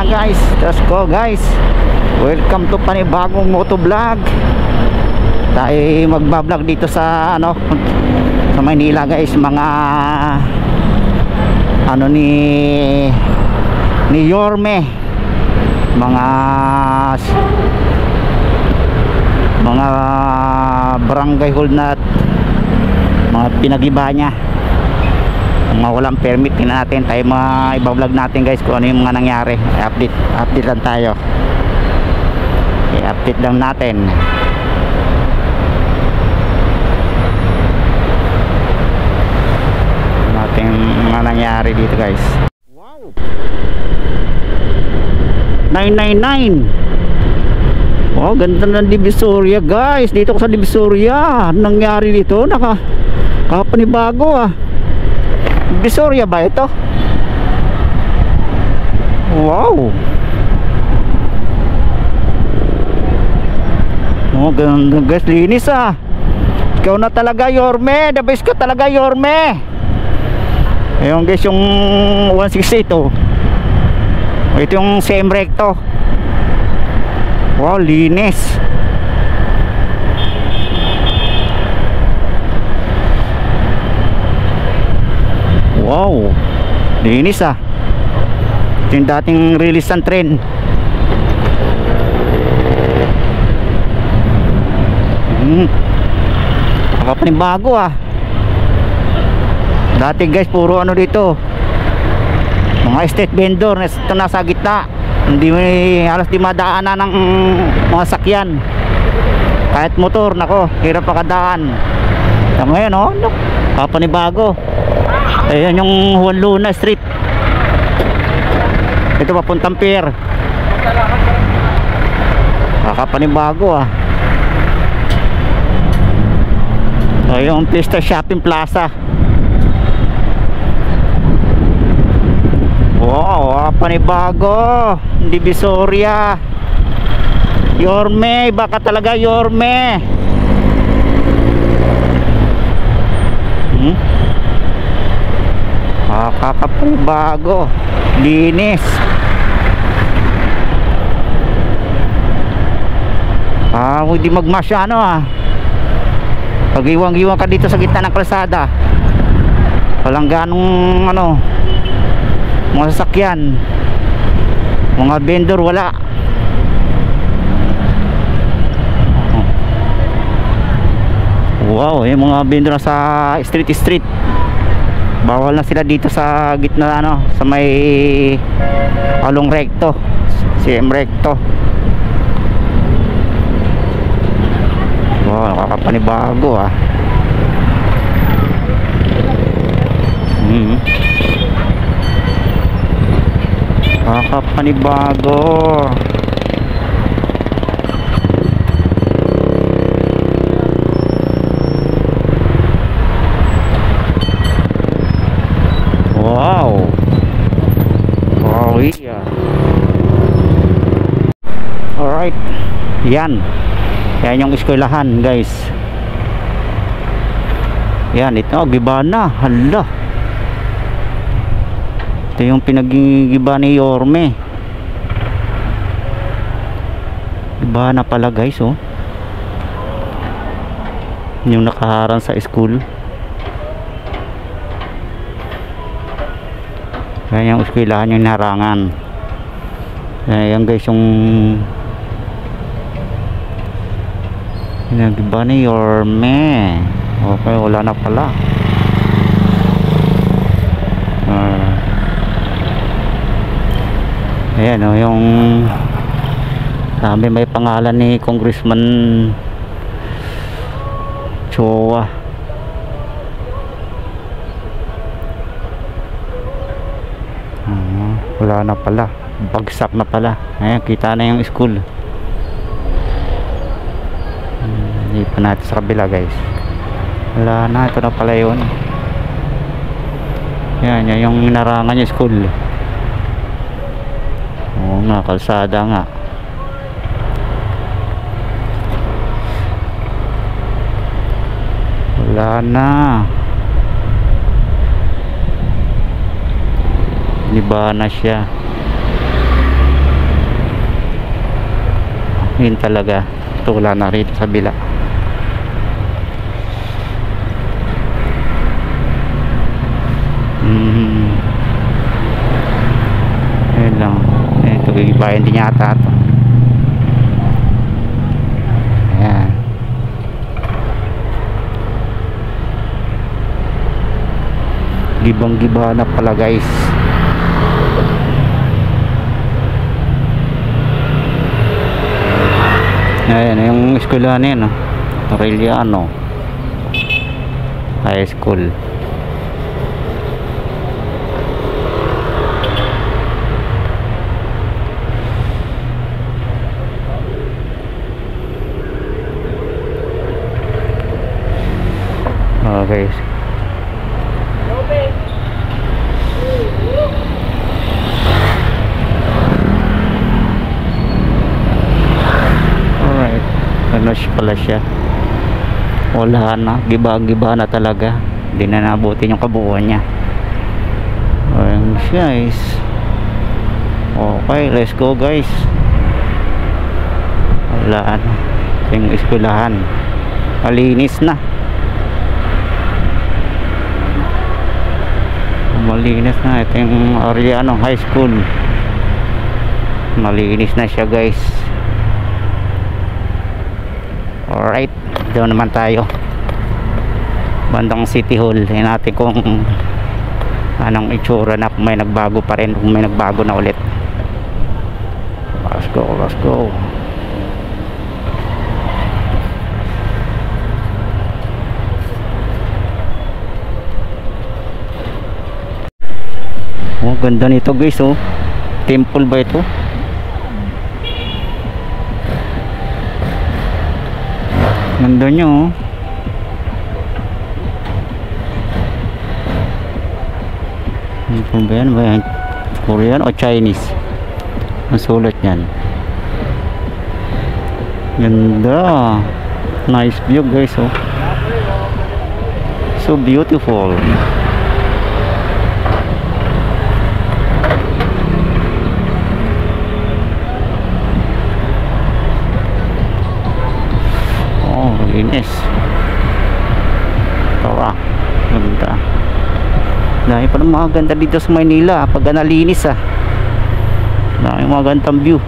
guys, let's go guys. Welcome to panibagong motovlog. Tayo magbablog dito sa sa Maynila guys. Mga ni Yorme, mga barangay hall na mga pinagiba niya, mga walang permit. Tingnan natin, tayo mga iba-vlog natin guys kung ano yung mga nangyari. Update lang tayo, i-update lang natin mga nangyari dito guys. Wow, 999. Oh, ganda ng Divisoria guys. Dito ko sa Divisoria, nangyari dito, nakapanibago Divisoria ba ito? Wow. Oh, ganda guys, linis Ikaw na talaga Yorme, the best ka talaga Yorme. Ayun guys, yung 160 ito. Ito yung same recto. Wow, linis. Wow, linis Ito yung dating release ng tren. Nakapanibago Dati guys, puro dito, mga street vendor. Ito nasa gitna, halos di madaanan ng mga sakyan. Kahit motor, nako, hirap pakadaan. Ngayon kapanibago. Ayan yung Juan Luna Street. Ito papuntang pier. Kapanibago Ayun, Pista Shopping Plaza. Wow, panibago. Divisoria. Yorme, baka talaga Yorme. Kakapanibago. Linis. Hindi magmasya pag-iwang-iwang ka dito sa gitna ng kalsada, walang ganong mga sasakyan, mga vendor, wala. Wow, yung mga vendor sa street, bawal na sila dito sa gitna sa may along recto, CM recto. Wow, nakakapanibago nakakapanibago. Wow. Wow, yeah. Alright, yan yung eskwelahan guys. Yan, ito giba na. Hala, ito yung pinagigiba ni Yorme. Giba na pala guys. Yung nakaharang sa school. Yan yung eskwelahan, yung narangan. Yan guys, yung pinagiba ni Yorme. Okay, wala na pala. Ayan yung sabi may pangalan ni Congressman Chowa. Wala na pala, bagsak na pala. Ayan, kita na yung school. Hindi pa natin sa kabila guys. Wala na, ito na pala yun. Yan yung narangan yung school. Oo nga, kalsada nga. Wala na. Iba na siya. Yun talaga, tula na rito sa bila. Ayun lang. Ito, ibayan din yata ito. Ayan. Gibang-giba na pala guys. Ayan, yung eskwela na yun, Aureliano High School. Okay. Alright. Ano pala siya? Wala na. Giba-giba na talaga. Hindi na nabutin yung kabuuan niya. Ayan guys. Okay, let's go guys. Wala na. Yung eskwelahan. Malinis na. Malinis na. Ito yung Aureliano High School. Malinis na siya guys. Alright, doon naman tayo bandang City Hall. Tingnan natin kung anong itsura na, kung may nagbago pa rin, kung may nagbago na ulit. Let's go, let's go. Oh, ganda nito guys, oh. Temple ba ito? Ganda nyo, oh. Temple ba yan? Korean o Chinese? Ang sulat yan. Ganda. Nice view guys, oh. So beautiful. Linis. Tawa. Ganda. Dahil pa ng mga ganda dito sa Maynila pag nalinis, dahil mga gandang view.